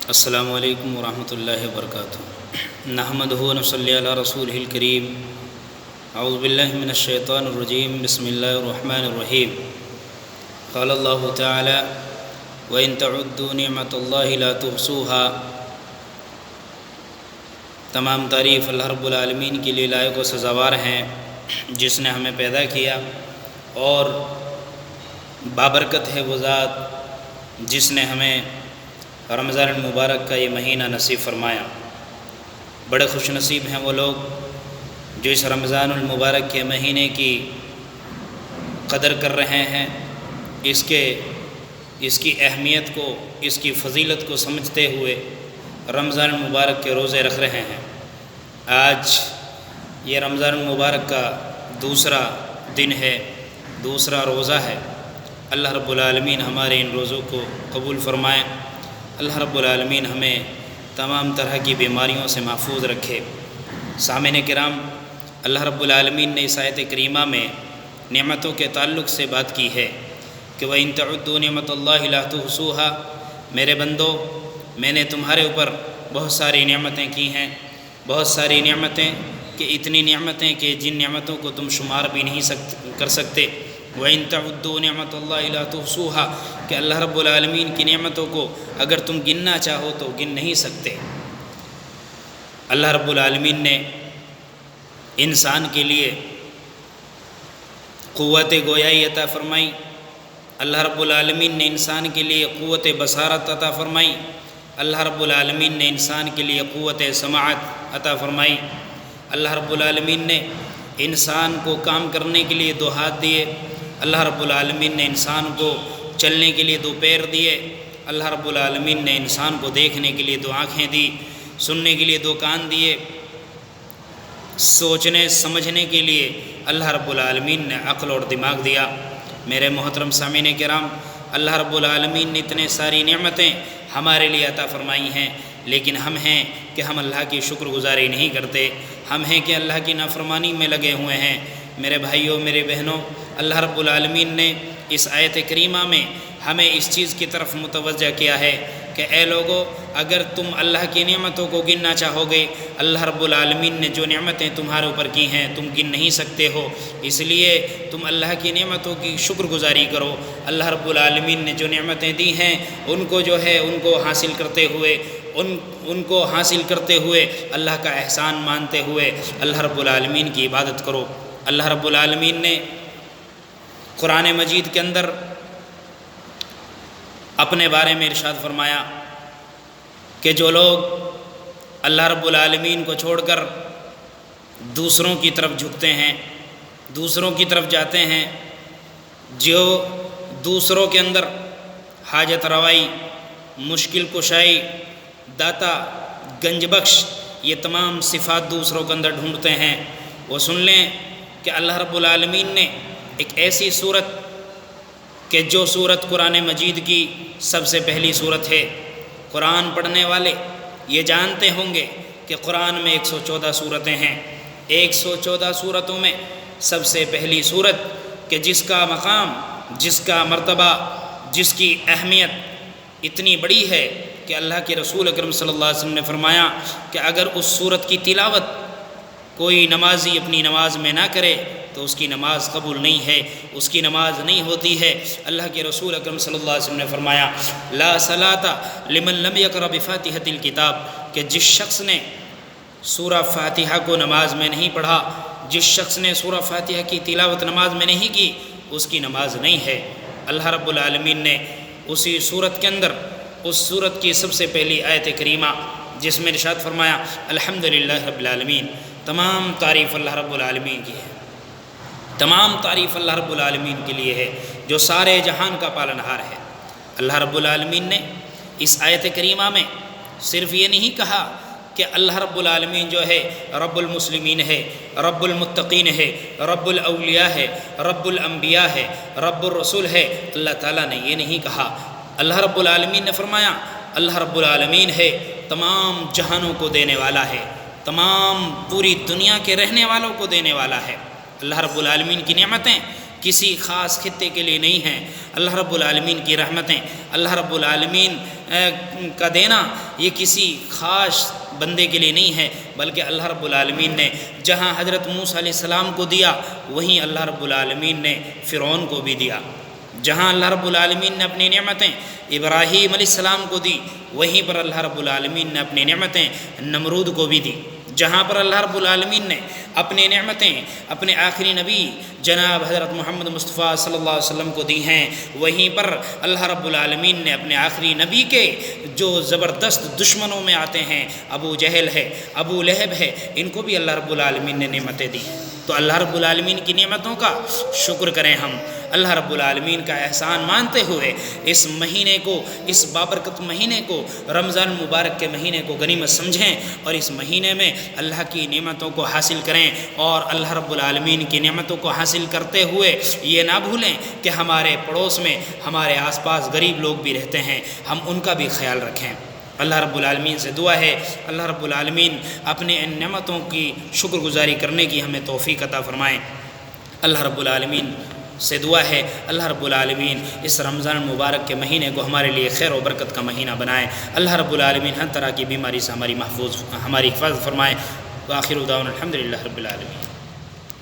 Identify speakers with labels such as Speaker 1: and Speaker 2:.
Speaker 1: السلام علیکم ورحمۃ اللہ وبرکاتہ۔ نحمدہ و نصلی علی رسولہ الکریم۔ اعوذ باللہ من الشیطان الرجیم، بسم اللہ الرحمن الرحیم۔ قال اللہ تعالی وَإِن تَعُدُّوا نِعْمَةَ اللَّهِ لَا تُحْصُوهَا۔ تمام تعریف اللہ رب العالمین کے لیے لائق و سزاوار ہیں، جس نے ہمیں پیدا کیا، اور بابرکت ہے وہ ذات جس نے ہمیں رمضان المبارک کا یہ مہینہ نصیب فرمایا۔ بڑے خوش نصیب ہیں وہ لوگ جو اس رمضان المبارک کے مہینے کی قدر کر رہے ہیں، اس کی اہمیت کو، اس کی فضیلت کو سمجھتے ہوئے رمضان المبارک کے روزے رکھ رہے ہیں۔ آج یہ رمضان المبارک کا دوسرا دن ہے، دوسرا روزہ ہے۔ اللہ رب العالمین ہمارے ان روزوں کو قبول فرمائے۔ اللہ رب العالمین ہمیں تمام طرح کی بیماریوں سے محفوظ رکھے۔ سامعین کرام، اللہ رب العالمین نے اس آیت کریمہ میں نعمتوں کے تعلق سے بات کی ہے کہ وَإِن تَعُدُّوا نِعْمَةَ اللَّهِ لَا تُحْصُوهَا۔ میرے بندو، میں نے تمہارے اوپر بہت ساری نعمتیں کی ہیں، بہت ساری نعمتیں، کہ اتنی نعمتیں کہ جن نعمتوں کو تم شمار بھی نہیں کر سکتے۔ وَإِن تَعُدُّوا نِعْمَةَ اللَّهِ لَا تُحْصُوهَا، کہ اللہ رب العالمین کی نعمتوں کو اگر تم گننا چاہو تو گن نہیں سکتے۔ اللہ رب العالمین نے انسان کے لیے قوت گویائی عطا فرمائی، اللہ رب العالمین نے انسان کے لیے قوت بصارت عطا فرمائی، اللہ رب العالمین نے انسان کے لیے قوت سماعت عطا فرمائی، اللہ رب العالمین نے انسان کو کام کرنے کے لیے 2 ہاتھ دیے، اللہ رب العالمین نے انسان کو چلنے کے لیے 2 پیر دیے، اللہ رب العالمین نے انسان کو دیکھنے کے لیے 2 آنکھیں دی، سننے کے لیے 2 کان دیے، سوچنے سمجھنے کے لیے اللہ رب العالمین نے عقل اور دماغ دیا۔ میرے محترم سامعین کرام، اللہ رب العالمین نے اتنے ساری نعمتیں ہمارے لیے عطا فرمائی ہیں، لیکن ہم ہیں کہ ہم اللہ کی شکر گزاری نہیں کرتے، ہم ہیں کہ اللہ کی نافرمانی میں لگے ہوئے ہیں۔ میرے بھائیوں، میرے بہنوں، اللہ رب العالمین نے اس آیت کریمہ میں ہمیں اس چیز کی طرف متوجہ کیا ہے کہ اے لوگو، اگر تم اللہ کی نعمتوں کو گننا چاہو گے، اللہ رب العالمین نے جو نعمتیں تمہارے اوپر کی ہیں تم گن نہیں سکتے ہو، اس لیے تم اللہ کی نعمتوں کی شکر گزاری کرو۔ اللہ رب العالمین نے جو نعمتیں دی ہیں ان کو حاصل کرتے ہوئے اللہ کا احسان مانتے ہوئے اللہ رب العالمین کی عبادت کرو۔ اللہ رب العالمین نے قرآن مجید کے اندر اپنے بارے میں ارشاد فرمایا کہ جو لوگ اللہ رب العالمین کو چھوڑ کر دوسروں کی طرف جھکتے ہیں، دوسروں کی طرف جاتے ہیں، جو دوسروں کے اندر حاجت روائی، مشکل کشائی، داتا، گنج بخش، یہ تمام صفات دوسروں کے اندر ڈھونڈتے ہیں، وہ سن لیں کہ اللہ رب العالمین نے ایک ایسی صورت کہ جو صورت قرآن مجید کی سب سے پہلی صورت ہے۔ قرآن پڑھنے والے یہ جانتے ہوں گے کہ قرآن میں 114 صورتیں ہیں۔ 114 صورتوں میں سب سے پہلی صورت کہ جس کا مقام، جس کا مرتبہ، جس کی اہمیت اتنی بڑی ہے کہ اللہ کے رسول اکرم صلی اللہ علیہ وسلم نے فرمایا کہ اگر اس صورت کی تلاوت کوئی نمازی اپنی نماز میں نہ کرے تو اس کی نماز قبول نہیں ہے، اس کی نماز نہیں ہوتی ہے۔ اللہ کے رسول اکرم صلی اللہ علیہ وسلم نے فرمایا لا صلاۃ لمن لم یقرأ بفاتحۃ الکتاب، کہ جس شخص نے سورہ فاتحہ کو نماز میں نہیں پڑھا، جس شخص نے سورہ فاتحہ کی تلاوت نماز میں نہیں کی، اس کی نماز نہیں ہے۔ اللہ رب العالمین نے اسی صورت کے اندر اس صورت کی سب سے پہلی آیت کریمہ جس میں ارشاد فرمایا الحمدللہ رب العالمین، تمام تعریف اللہ رب العالمین کی ہے، تمام تعریف اللہ رب العالمین کے لیے ہے جو سارے جہان کا پالنہار ہے۔ اللہ رب العالمین نے اس آیت کریمہ میں صرف یہ نہیں کہا کہ اللہ رب العالمین جو ہے رب المسلمین ہے، رب المتقین ہے، رب الاولیاء ہے، رب الانبیاء ہے، رب الرسول ہے۔ اللہ تعالیٰ نے یہ نہیں کہا، اللہ رب العالمین نے فرمایا اللہ رب العالمین ہے تمام جہانوں کو دینے والا ہے، تمام پوری دنیا کے رہنے والوں کو دینے والا ہے۔ اللہ رب العالمین کی نعمتیں کسی خاص خطے کے لیے نہیں ہیں۔ اللہ رب العالمین کی رحمتیں، اللہ رب العالمین کا دینا یہ کسی خاص بندے کے لیے نہیں ہے، بلکہ اللہ رب العالمین نے جہاں حضرت موسیٰ علیہ السلام کو دیا وہیں اللہ رب العالمین نے فرعون کو بھی دیا۔ جہاں اللہ رب العالمین نے اپنی نعمتیں ابراہیم علیہ السلام کو دی، وہیں پر اللہ رب العالمین نے اپنی نعمتیں نمرود کو بھی دی۔ جہاں پر اللہ رب العالمین نے اپنی نعمتیں اپنے آخری نبی جناب حضرت محمد مصطفیٰ صلی اللہ علیہ وسلم کو دی ہیں، وہیں پر اللہ رب العالمین نے اپنے آخری نبی کے جو زبردست دشمنوں میں آتے ہیں، ابو جہل ہے، ابو لہب ہے، ان کو بھی اللہ رب العالمین نے نعمتیں دی۔ تو اللہ رب العالمین کی نعمتوں کا شکر کریں ہم، اللہ رب العالمین کا احسان مانتے ہوئے اس مہینے کو، اس بابرکت مہینے کو، رمضان المبارک کے مہینے کو غنیمت سمجھیں اور اس مہینے میں اللہ کی نعمتوں کو حاصل کریں، اور اللہ رب العالمین کی نعمتوں کو حاصل کرتے ہوئے یہ نہ بھولیں کہ ہمارے پڑوس میں ہمارے آس پاس غریب لوگ بھی رہتے ہیں، ہم ان کا بھی خیال رکھیں۔ اللہ رب العالمین سے دعا ہے اللہ رب العالمین اپنے ان نعمتوں کی شکر گزاری کرنے کی ہمیں توفیق عطا فرمائیں۔ اللہ رب العالمین سے دعا ہے اللہ رب العالمین اس رمضان المبارک کے مہینے کو ہمارے لیے خیر و برکت کا مہینہ بنائے۔ اللہ رب العالمین ہر طرح کی بیماری سے ہماری حفاظت فرمائے۔ وآخر دعوانا الحمدللہ رب العالمین۔